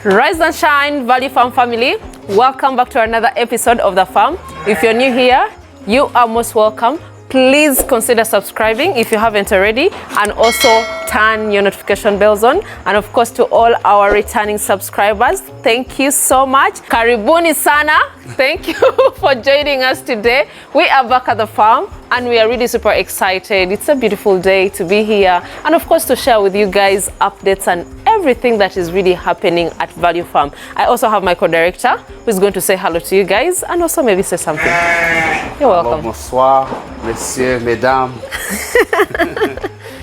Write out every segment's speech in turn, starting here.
Rise and shine, Value Farm family. Welcome back to another episode of The Farm. If you're new here, you are most welcome. Please consider subscribing if you haven't already, and also turn your notification bells on. And of course, to all our returning subscribers, thank you so much. Karibuni sana. Thank you for joining us today. We are back at the farm and we are really super excited. It's a beautiful day to be here and of course to share with you guys updates and everything that is really happening at Value Farm. I also have my co-director who's going to say hello to you guys and also maybe say something. You're welcome. Bonsoir, messieurs, mesdames.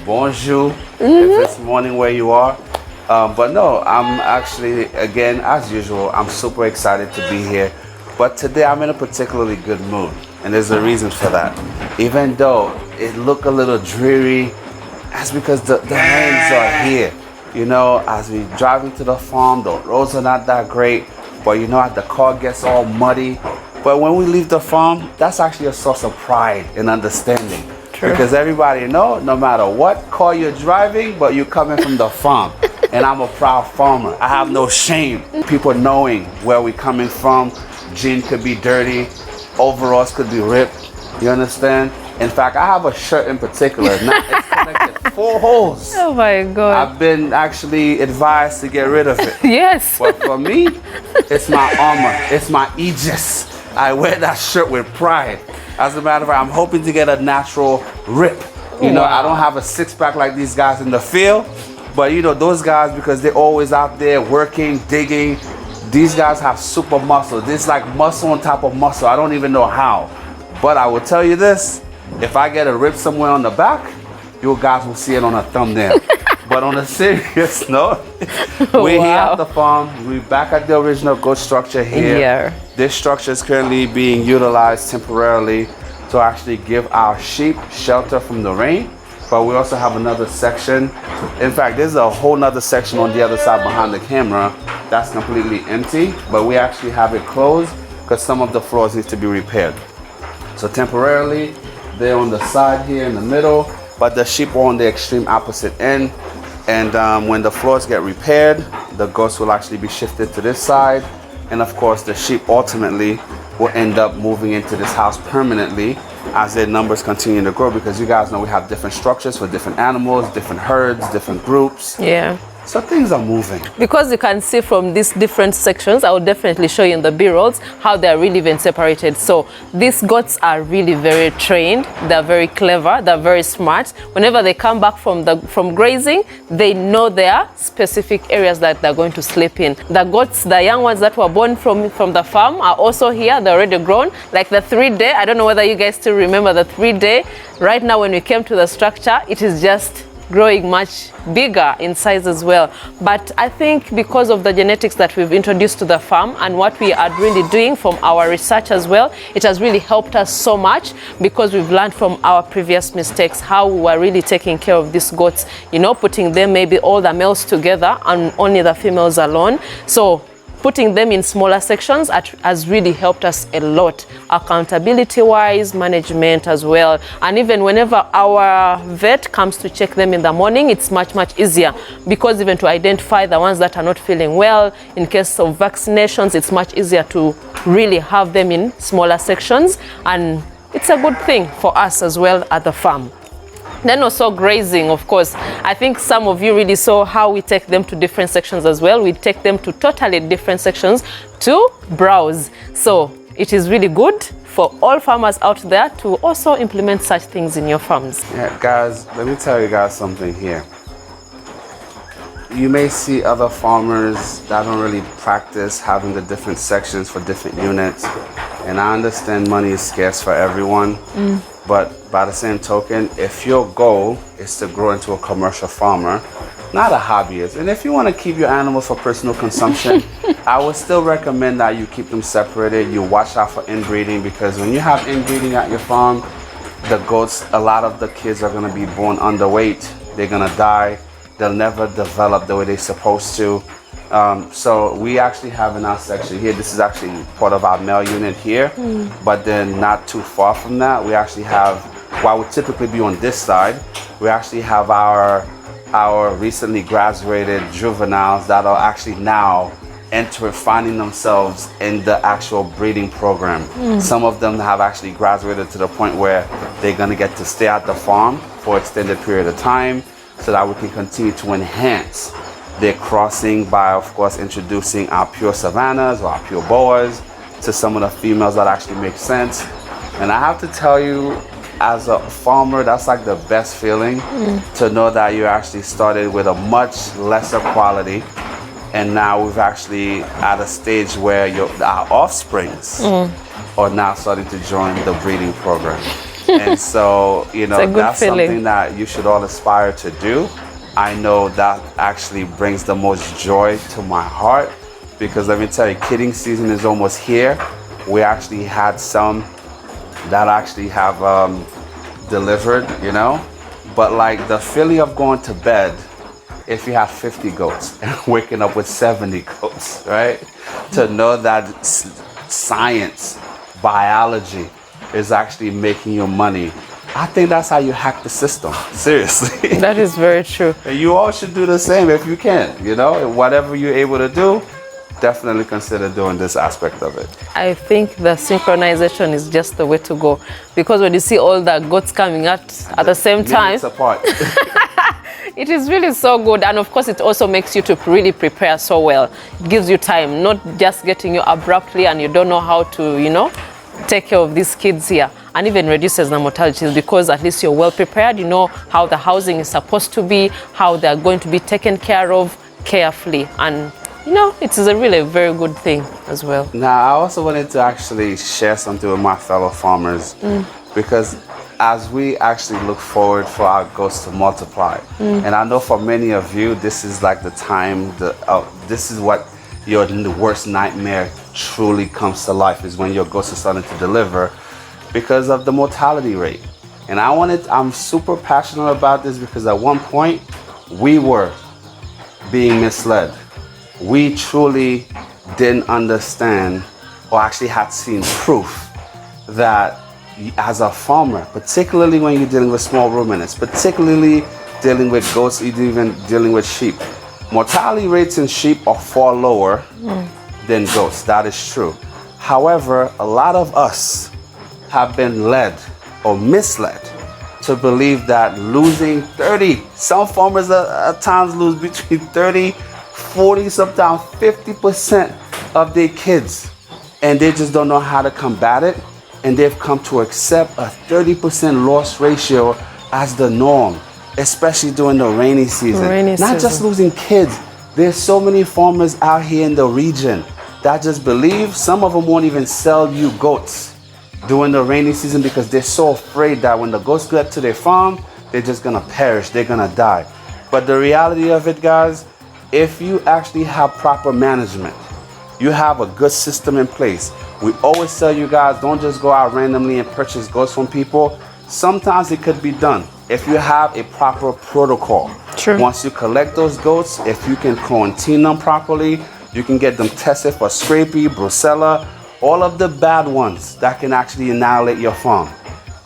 Bonjour, if it's morning where you are. But no, I'm actually, again, as usual, I'm super excited to be here. But today I'm in a particularly good mood. And there's a reason for that. Even though it looked a little dreary, that's because the rains are here. You know, as we drive into the farm, the roads are not that great. But you know, the car gets all muddy. But when we leave the farm, that's actually a source of pride and understanding. True. Because everybody know, no matter what car you're driving, but you're coming from the farm. And I'm a proud farmer. I have no shame. People knowing where we're coming from. Jeans could be dirty, overalls could be ripped. You understand? In fact, I have a shirt in particular. Now it's connected 4 holes. Oh my God. I've been actually advised to get rid of it. Yes. But for me, it's my armor. It's my aegis. I wear that shirt with pride. As a matter of fact, I'm hoping to get a natural rip. You know, I don't have a 6-pack like these guys in the field. But you know, those guys, because they're always out there working, digging, these guys have super muscle. This is like muscle on top of muscle. I don't even know how. But I will tell you this, if I get a rip somewhere on the back, you guys will see it on a thumbnail. But on a serious note, we're here at the farm. We're back at the original goat structure here. Yeah. This structure is currently being utilized temporarily to actually give our sheep shelter from the rain. But we also have another section. In fact, there's a whole nother section on the other side behind the camera that's completely empty, but we actually have it closed because some of the floors need to be repaired. So temporarily, they're on the side here in the middle, but the sheep are on the extreme opposite end. And when the floors get repaired, the goats will actually be shifted to this side. And of course, the sheep ultimately will end up moving into this house permanently as their numbers continue to grow, because you guys know we have different structures for different animals, different herds, different groups. Yeah. So things are moving. Because you can see from these different sections, I will definitely show you in the B-rolls how they are really even separated. So these goats are really very trained. They're very clever. They're very smart. Whenever they come back from grazing, they know their specific areas that they're going to sleep in. The goats, the young ones that were born from the farm are also here. They're already grown. Like the 3-day, I don't know whether you guys still remember the 3-day. Right now when we came to the structure, it is just growing much bigger in size as well. But I think because of the genetics that we've introduced to the farm and what we are really doing from our research as well, it has really helped us so much, because we've learned from our previous mistakes how we were really taking care of these goats, you know, putting them maybe all the males together and only the females alone. So putting them in smaller sections has really helped us a lot, accountability-wise, management as well. And even whenever our vet comes to check them in the morning, it's much, much easier, because even to identify the ones that are not feeling well, in case of vaccinations, it's much easier to really have them in smaller sections. And it's a good thing for us as well at the farm. Then also grazing, of course. I think some of you really saw how we take them to different sections as well. We take them to totally different sections to browse. So it is really good for all farmers out there to also implement such things in your farms. Yeah, guys, let me tell you guys something here. You may see other farmers that don't really practice having the different sections for different units. And I understand money is scarce for everyone. But by the same token, if your goal is to grow into a commercial farmer, not a hobbyist, and if you want to keep your animals for personal consumption, I would still recommend that you keep them separated. You watch out for inbreeding, because when you have inbreeding at your farm, the goats, a lot of the kids are going to be born underweight. They're going to die. They'll never develop the way they're supposed to. So we actually have in our section here, this is actually part of our male unit here, but then not too far from that, we actually have, while we typically be on this side, we actually have our recently graduated juveniles that are actually now finding themselves in the actual breeding program. Some of them have actually graduated to the point where they're going to get to stay at the farm for an extended period of time so that we can continue to enhance their crossing by, of course, introducing our pure savannas or our pure boas to some of the females that actually make sense. And I have to tell you, as a farmer, that's like the best feeling to know that you actually started with a much lesser quality, and now we've actually at a stage where our offsprings are now starting to join the breeding program. And so, you know, that's feeling. Something that you should all aspire to do. I know that actually brings the most joy to my heart, because let me tell you, kidding season is almost here. We actually had some that actually have delivered, you know, but like the feeling of going to bed if you have 50 goats and waking up with 70 goats, right? To know that science, biology is actually making you money. I think that's how you hack the system. Seriously. That is very true. And you all should do the same if you can, you know, whatever you're able to do, definitely consider doing this aspect of it. I think the synchronization is just the way to go, because when you see all the goats coming at the same time, apart. it is really so good. And of course, it also makes you to really prepare so well. It gives you time, not just getting you abruptly and you don't know how to, you know, take care of these kids here, and even reduces the mortality, because at least you're well prepared. You know how the housing is supposed to be, how they're going to be taken care of carefully, and you know, it is a really very good thing as well. Now, I also wanted to actually share something with my fellow farmers, because as we actually look forward for our goats to multiply, and I know for many of you, this is like the time, this is what your worst nightmare truly comes to life, is when your goats are starting to deliver because of the mortality rate. And I'm super passionate about this, because at one point we were being misled. We truly didn't understand, or actually had seen proof, that as a farmer, particularly when you're dealing with small ruminants, particularly dealing with goats, even dealing with sheep, mortality rates in sheep are far lower than goats. That is true. However, a lot of us have been led or misled to believe that losing 30, some farmers at times lose between 30, 40, sometimes 50% of their kids, and they just don't know how to combat it, and they've come to accept a 30% loss ratio as the norm, especially during the rainy season. Not just losing kids, there's so many farmers out here in the region that just believe, some of them won't even sell you goats during the rainy season, because they're so afraid that when the goats get to their farm, they're just gonna perish, they're gonna die. But the reality of it, guys, if you actually have proper management, you have a good system in place. We always tell you guys, don't just go out randomly and purchase goats from people. Sometimes it could be done if you have a proper protocol. True. Once you collect those goats, if you can quarantine them properly, you can get them tested for scrapie, brucella, all of the bad ones that can actually annihilate your farm,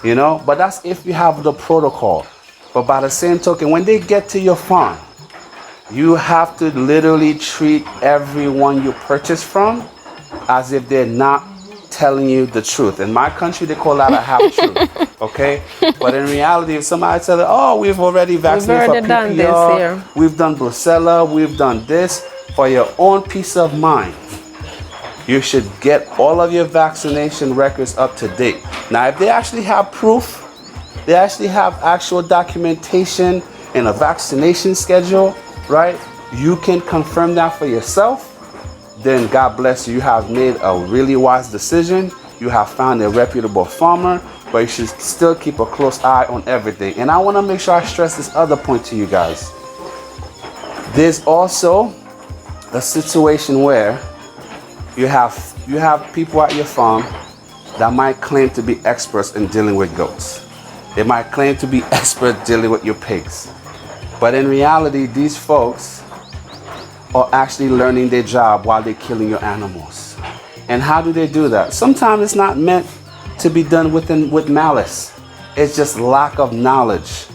you know? But that's if you have the protocol. But by the same token, when they get to your farm, you have to literally treat everyone you purchase from as if they're not telling you the truth. In my country, they call that a half-truth, okay? But in reality, if somebody says, oh, we've already vaccinated for PPR, we've done brucella, we've done this, for your own peace of mind, you should get all of your vaccination records up to date. Now, if they actually have proof, they actually have actual documentation and a vaccination schedule, right? You can confirm that for yourself. Then God bless you. You have made a really wise decision. You have found a reputable farmer, but you should still keep a close eye on everything. And I want to make sure I stress this other point to you guys. There's also a situation where you have people at your farm that might claim to be experts in dealing with goats. They might claim to be experts dealing with your pigs. But in reality, these folks are actually learning their job while they're killing your animals. And how do they do that? Sometimes it's not meant to be done with malice. It's just lack of knowledge,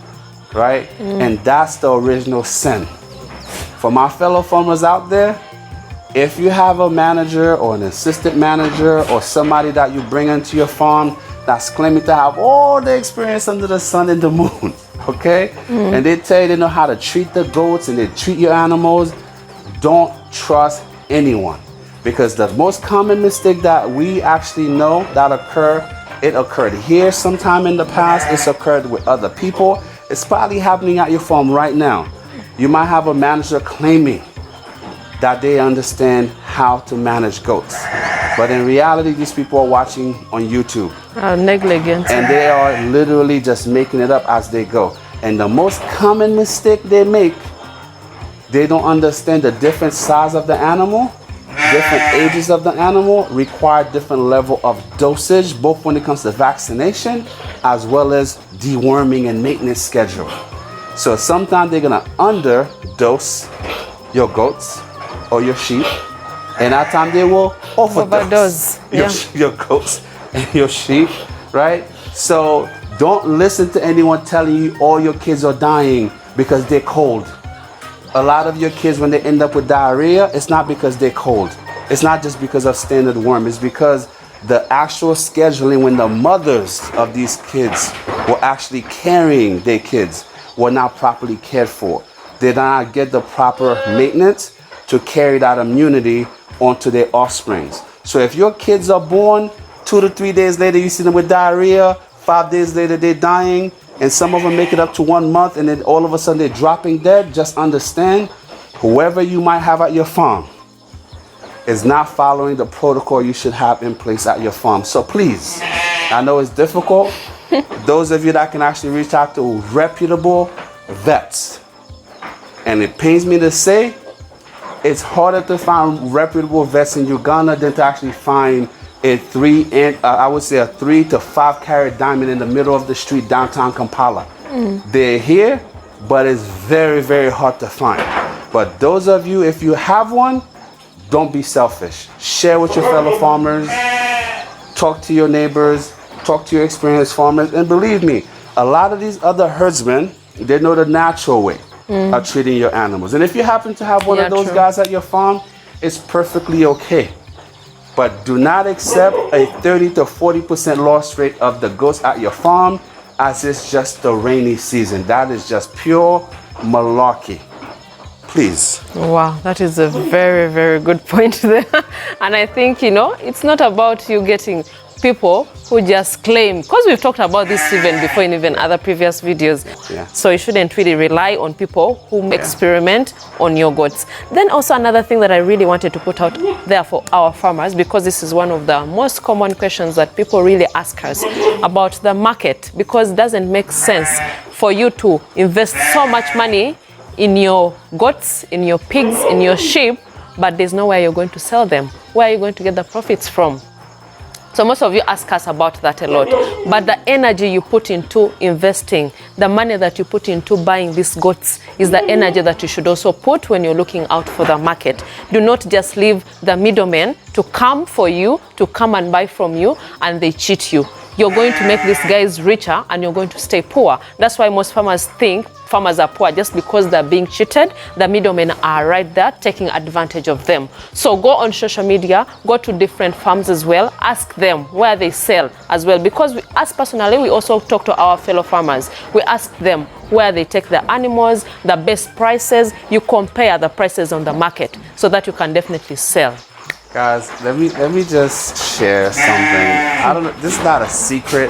right? And that's the original sin. For my fellow farmers out there, If you have a manager or an assistant manager or somebody that you bring into your farm that's claiming to have all the experience under the sun and the moon, okay? And they tell you they know how to treat the goats and they treat your animals, don't trust anyone. Because the most common mistake that we actually know that it occurred here sometime in the past, it's occurred with other people, it's probably happening at your farm right now. You might have a manager claiming that they understand how to manage goats. But in reality, these people are watching on YouTube. Negligent. And they are literally just making it up as they go. And the most common mistake they make, they don't understand the different size of the animal, different ages of the animal require different level of dosage, both when it comes to vaccination, as well as deworming and maintenance schedule. So sometimes they're gonna underdose your goats or your sheep, and at times they will overdose your goats and your sheep, right? So don't listen to anyone telling you all your kids are dying because they're cold. A lot of your kids, when they end up with diarrhea, it's not because they're cold. It's not just because of standard worm. It's because the actual scheduling when the mothers of these kids were actually carrying their kids were not properly cared for. They did not get the proper maintenance to carry that immunity onto their offsprings. So if your kids are born 2 to 3 days later, you see them with diarrhea, 5 days later they're dying, and some of them make it up to 1 month, and then all of a sudden they're dropping dead, just understand, whoever you might have at your farm is not following the protocol you should have in place at your farm. So please, I know it's difficult. Those of you that can actually reach out to reputable vets, and it pains me to say, it's harder to find reputable vets in Uganda than to actually find a 3 to 5 carat diamond in the middle of the street downtown Kampala. They're here, but it's very, very hard to find. But those of you, if you have one, don't be selfish. Share with your fellow farmers, talk to your neighbors, talk to your experienced farmers, and believe me, a lot of these other herdsmen, they know the natural way of treating your animals. And if you happen to have one of those guys at your farm, it's perfectly okay. But do not accept a 30 to 40% loss rate of the goats at your farm as it's just the rainy season. That is just pure malarkey. Please. Wow, that is a very, very good point there. And I think, it's not about you getting people who just claim, because we've talked about this even before in even other previous videos. So you shouldn't really rely on people who experiment on your goats. Then also another thing that I really wanted to put out there for our farmers, because this is one of the most common questions that people really ask us about the market, because it doesn't make sense for you to invest so much money in your goats, in your pigs, in your sheep, but there's nowhere you're going to sell them. Where are you going to get the profits from? So most of you ask us about that a lot. But the energy you put into investing, the money that you put into buying these goats is the energy that you should also put when you're looking out for the market. Do not just leave the middlemen to come for you, to come and buy from you, and they cheat you. You're going to make these guys richer and you're going to stay poor. That's why most farmers think farmers are poor, just because they're being cheated. The middlemen are right there taking advantage of them. So go on social media, go to different farms as well, ask them where they sell as well. Because us personally, we also talk to our fellow farmers. We ask them where they take the animals, the best prices. You compare the prices on the market so that you can definitely sell. Guys, let me just share something. I don't know, this is not a secret,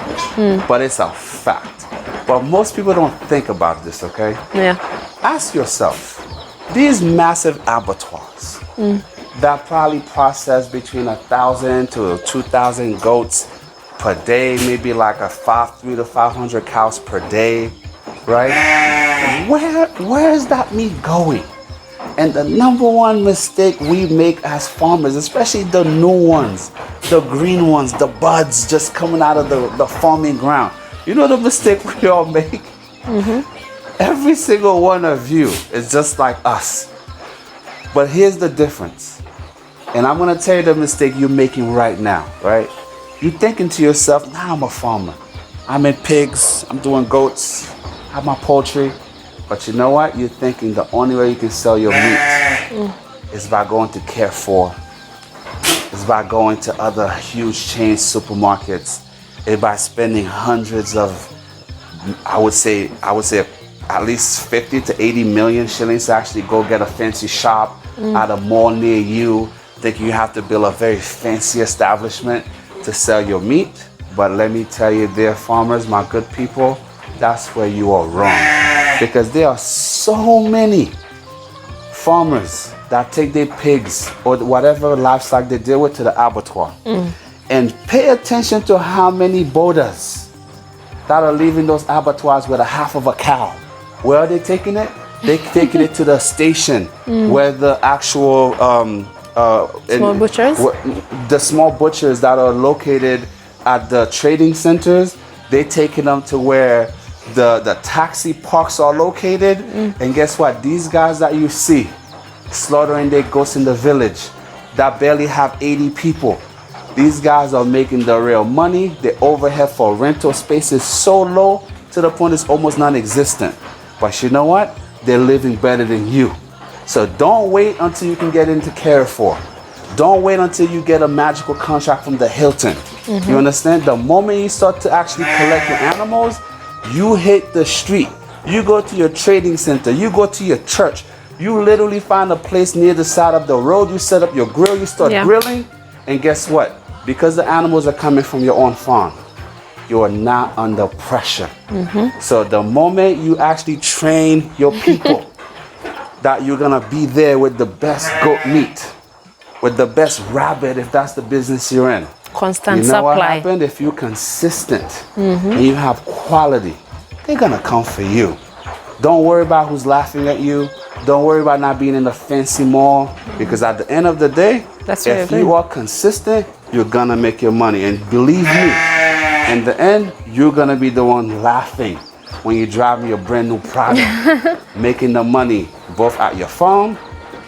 but it's a fact. But most people don't think about this, okay? Yeah. Ask yourself, these massive abattoirs that probably process between 1,000 to 2,000 goats per day, maybe like 300 to 500 cows per day, right? Where is that meat going? And the number one mistake we make as farmers, especially the new ones, the green ones, the buds just coming out of the farming ground. You know the mistake we all make? Every single one of you is just like us. But here's the difference. And I'm going to tell you the mistake you're making right now, right? You're thinking to yourself, nah, I'm a farmer. I'm in pigs, I'm doing goats, I have my poultry. But you know what? You're thinking the only way you can sell your meat It's by going to Carrefour. It's by going to other huge chain supermarkets. It's by spending hundreds of, I would say at least 50 to 80 million shillings to actually go get a fancy shop at a mall near you. Thinking you have to build a very fancy establishment to sell your meat. But let me tell you, dear farmers, my good people, that's where you are wrong. Because there are so many farmers that take their pigs or whatever livestock they deal with to the abattoir. And pay attention to how many bodas that are leaving those abattoirs with a half of a cow. Where are they taking it? They're taking it to the station where the actual small butchers? The small butchers that are located at the trading centers, they're taking them to where the taxi parks are located. And guess what? These guys that you see slaughtering their goats in the village that barely have 80 people, these guys are making the real money. The overhead for rental space is so low to the point it's almost non-existent. But you know what? They're living better than you. So don't wait until you can get into Carrefour. Don't wait until you get a magical contract from the Hilton. You understand? The moment you start to actually collect your animals, you hit the street. You go to your trading center. You go to your church. You literally find a place near the side of the road. You set up your grill. You start grilling. And guess what? Because the animals are coming from your own farm, you are not under pressure. So the moment you actually train your people that you're gonna be there with the best goat meat, with the best rabbit, if that's the business you're in. Constant you know supply. What happened? If you're consistent and you have quality, they're gonna come for you. Don't worry about who's laughing at you. Don't worry about not being in a fancy mall, because at the end of the day, if you are consistent, you're gonna make your money. And believe me, in the end, you're gonna be the one laughing when you're driving your brand new product, making the money both at your farm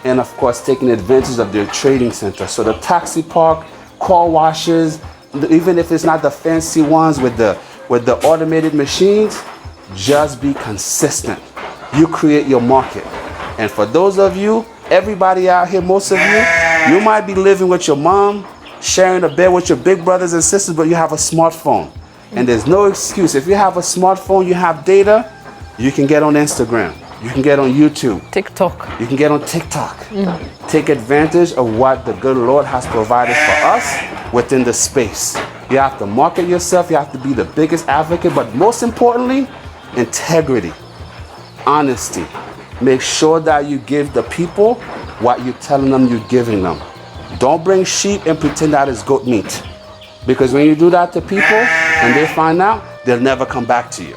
and of course taking advantage of their trading center. So the taxi park, car washes, even if it's not the fancy ones with the automated machines, just be consistent. You create your market. And for those of you, everybody out here, most of you, you might be living with your mom, sharing a bed with your big brothers and sisters, but you have a smartphone. And there's no excuse. If you have a smartphone, you have data, you can get on Instagram. You can get on YouTube. TikTok. You can get on TikTok. Take advantage of what the good Lord has provided for us within the space. You have to market yourself. You have to be the biggest advocate. But most importantly, integrity, honesty. Make sure that you give the people what you're telling them you're giving them. Don't bring sheep and pretend that it's goat meat. Because when you do that to people and they find out, they'll never come back to you.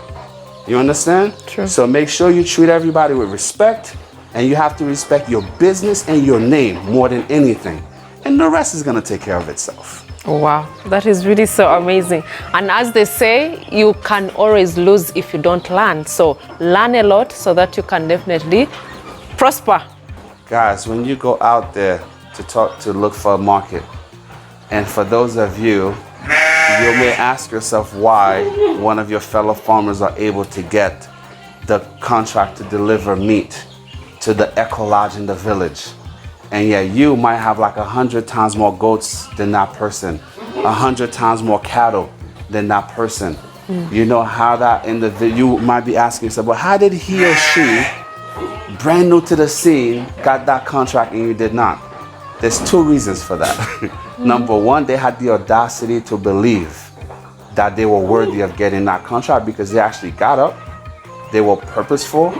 You understand? True. So make sure you treat everybody with respect, and you have to respect your business and your name more than anything. And the rest is going to take care of itself. Oh, wow, that is really so amazing. And as they say, you can always lose if you don't learn. So learn a lot so that you can definitely prosper. Guys, when you go out there to look for a market, and for those of you, you may ask yourself why one of your fellow farmers are able to get the contract to deliver meat to the Eco Lodge in the village. And yet you might have like 100 times more goats than that person, 100 times more cattle than that person. You know how that you might be asking yourself, well, how did he or she, brand new to the scene, got that contract and you did not? There's two reasons for that. Number one, they had the audacity to believe that they were worthy of getting that contract because they actually got up, they were purposeful,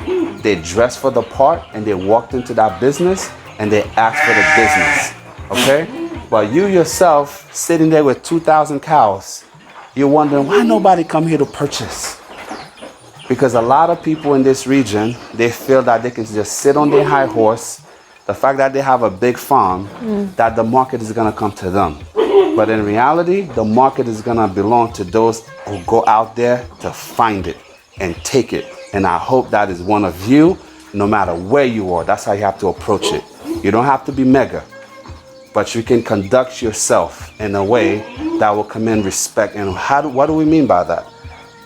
they dressed for the part, and they walked into that business and they asked for the business, okay? But you yourself, sitting there with 2,000 cows, you're wondering why nobody come here to purchase? Because a lot of people in this region, they feel that they can just sit on their high horse, the fact that they have a big farm, that the market is gonna come to them. But in reality, the market is gonna belong to those who go out there to find it and take it. And I hope that is one of you, no matter where you are. That's how you have to approach it. You don't have to be mega, but you can conduct yourself in a way that will command respect. And what do we mean by that?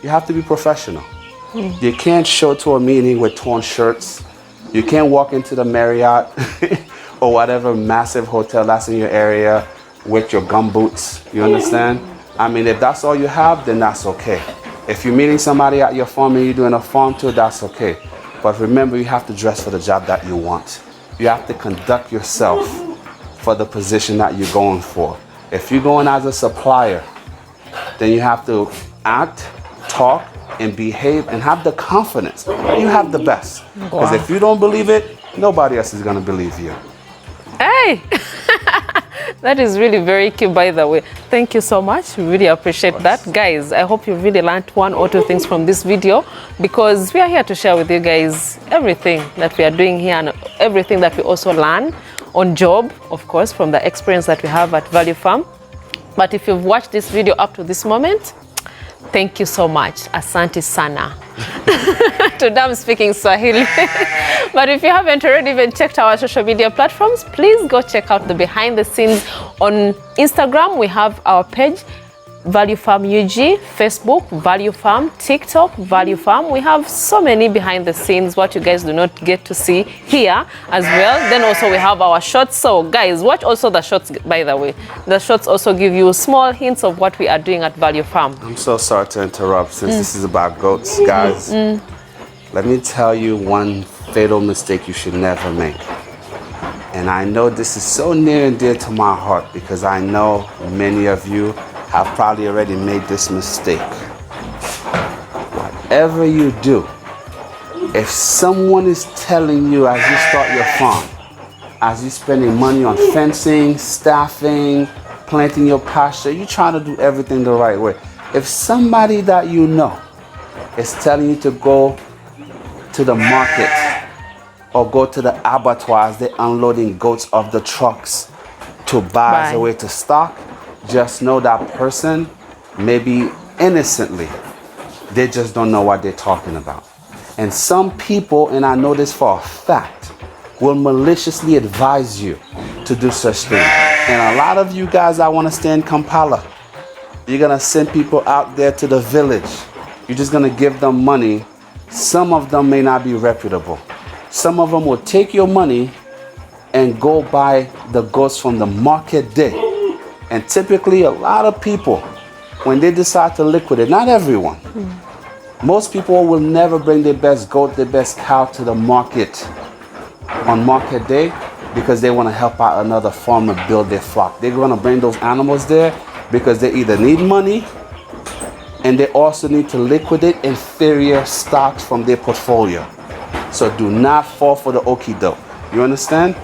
You have to be professional. You can't show to a meeting with torn shirts. You can't walk into the Marriott or whatever massive hotel that's in your area with your gumboots. You understand? I mean, if that's all you have, then that's okay. If you're meeting somebody at your farm and you're doing a farm tour, that's okay. But remember, you have to dress for the job that you want. You have to conduct yourself for the position that you're going for. If you're going as a supplier, then you have to act, talk, and behave and have the confidence. You have the best. Because if you don't believe it, nobody else is going to believe you. Hey! That is really very cute, by the way. Thank you so much. We really appreciate that. Guys, I hope you really learned one or two things from this video, because we are here to share with you guys everything that we are doing here and everything that we also learn on job, of course, from the experience that we have at Value Farm. But if you've watched this video up to this moment, thank you so much. Asante sana. Today I'm speaking Swahili. But if you haven't already even checked our social media platforms, please go check out the behind the scenes. On Instagram, we have our page, Value Farm UG, Facebook, Value Farm, TikTok, Value Farm. We have so many behind the scenes, what you guys do not get to see here as well. Then also we have our shorts. So guys, watch also the shorts, by the way. The shorts also give you small hints of what we are doing at Value Farm. I'm so sorry to interrupt, since this is about goats, guys. Let me tell you one fatal mistake you should never make. And I know this is so near and dear to my heart, because I know many of you have probably already made this mistake. Whatever you do, if someone is telling you as you start your farm, as you're spending money on fencing, staffing, planting your pasture, you're trying to do everything the right way. If somebody that you know is telling you to go to the market or go to the abattoirs, they're unloading goats off the trucks to buy as a way to stock, just know that person, maybe innocently, they just don't know what they're talking about. And some people, and I know this for a fact, will maliciously advise you to do such things. And a lot of you guys that want to stay in Kampala, you're going to send people out there to the village. You're just going to give them money. Some of them may not be reputable. Some of them will take your money and go buy the goats from the market day. And typically a lot of people, when they decide to liquidate, not everyone, most people will never bring their best goat, their best cow to the market on market day, because they want to help out another farmer build their flock. They're going to bring those animals there because they either need money, and they also need to liquidate inferior stocks from their portfolio. So do not fall for the okie doke. You understand?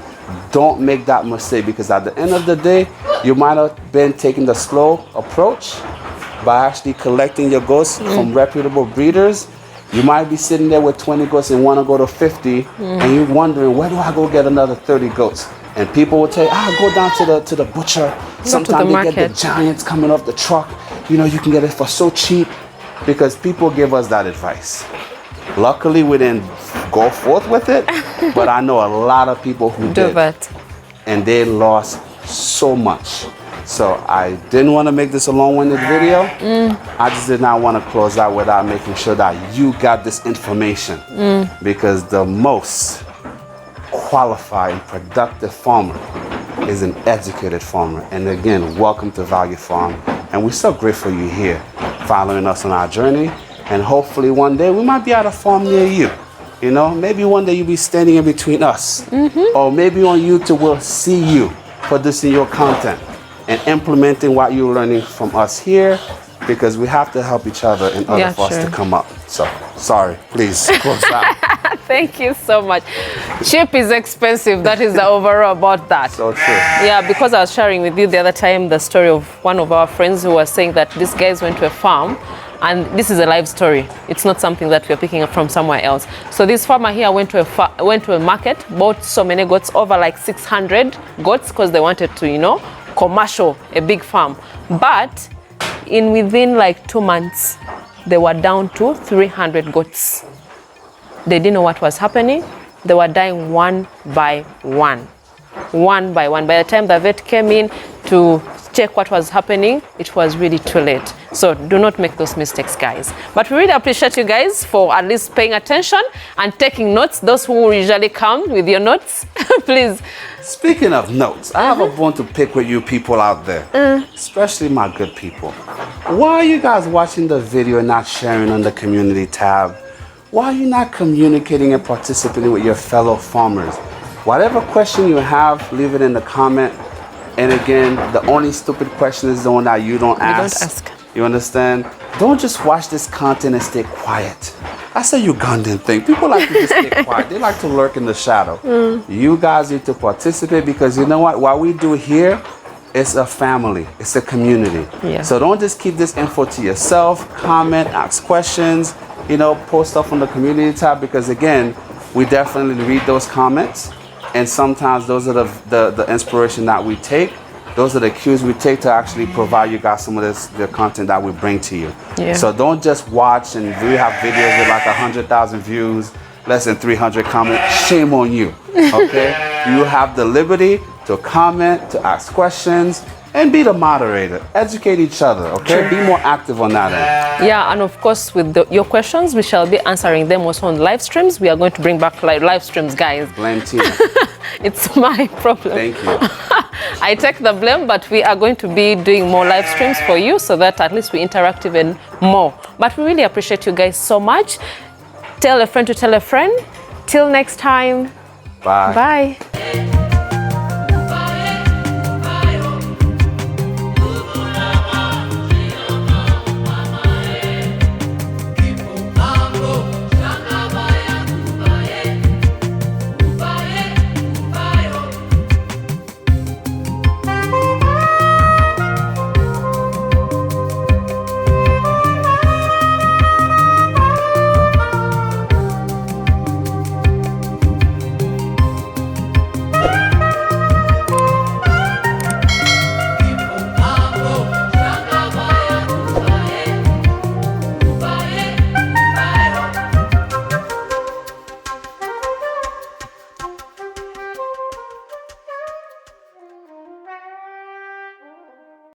Don't make that mistake, because at the end of the day, you might have been taking the slow approach by actually collecting your goats from reputable breeders. You might be sitting there with 20 goats and want to go to 50, and you're wondering, where do I go get another 30 goats? And people will tell you, go down to the butcher. Sometimes they get the giants coming off the truck. You know, you can get it for so cheap, because people give us that advice. Luckily, we didn't go forth with it, but I know a lot of people who did, and they lost so much. So I didn't want to make this a long-winded video. I just did not want to close out without making sure that you got this information, because the most qualified and productive farmer is an educated farmer. And again, welcome to Value Farm, and we're so grateful you're here following us on our journey. And hopefully one day we might be at a farm near you. You know, maybe one day you'll be standing in between us, or maybe on YouTube we'll see you producing your content and implementing what you're learning from us here, because we have to help each other in order for us to come up. So, sorry, please close out. Thank you so much. Cheap is expensive. That is the overall about that. So true. Yeah, because I was sharing with you the other time the story of one of our friends who was saying that these guys went to a farm, and this is a live story. It's not something that we're picking up from somewhere else. So this farmer here went to a market, bought so many goats, over like 600 goats, because they wanted to, you know, commercial, a big farm. But within like 2 months, they were down to 300 goats. They didn't know what was happening. They were dying one by one. One by one. By the time the vet came in to check what was happening, it was really too late. So do not make those mistakes, guys. But we really appreciate you guys for at least paying attention and taking notes. Those who usually come with your notes, please. Speaking of notes, I have a bone to pick with you people out there, especially my good people. Why are you guys watching the video and not sharing on the community tab? Why are you not communicating and participating with your fellow farmers? Whatever question you have, leave it in the comment. And again, the only stupid question is the one that you don't ask. You understand? Don't just watch this content and stay quiet. That's a Ugandan thing. People like to just stay quiet. They like to lurk in the shadow. You guys need to participate, because you know what? What we do here, it's a family. It's a community. Yeah. So don't just keep this info to yourself. Comment, ask questions, you know, post stuff on the community tab, because again, we definitely read those comments. And sometimes those are the inspiration that we take. Those are the cues we take to actually provide you guys some of the content that we bring to you. Yeah. So don't just watch, and we have videos with like 100,000 views, less than 300 comments. Shame on you, okay? You have the liberty to comment, to ask questions, and be the moderator. Educate each other, okay? Be more active on that end. Yeah, and of course, with your questions, we shall be answering them also on live streams. We are going to bring back live streams, guys. Blame Tina. It's my problem. Thank you. I take the blame, but we are going to be doing more live streams for you, so that at least we interact even more. But we really appreciate you guys so much. Tell a friend to tell a friend. Till next time. Bye. Bye.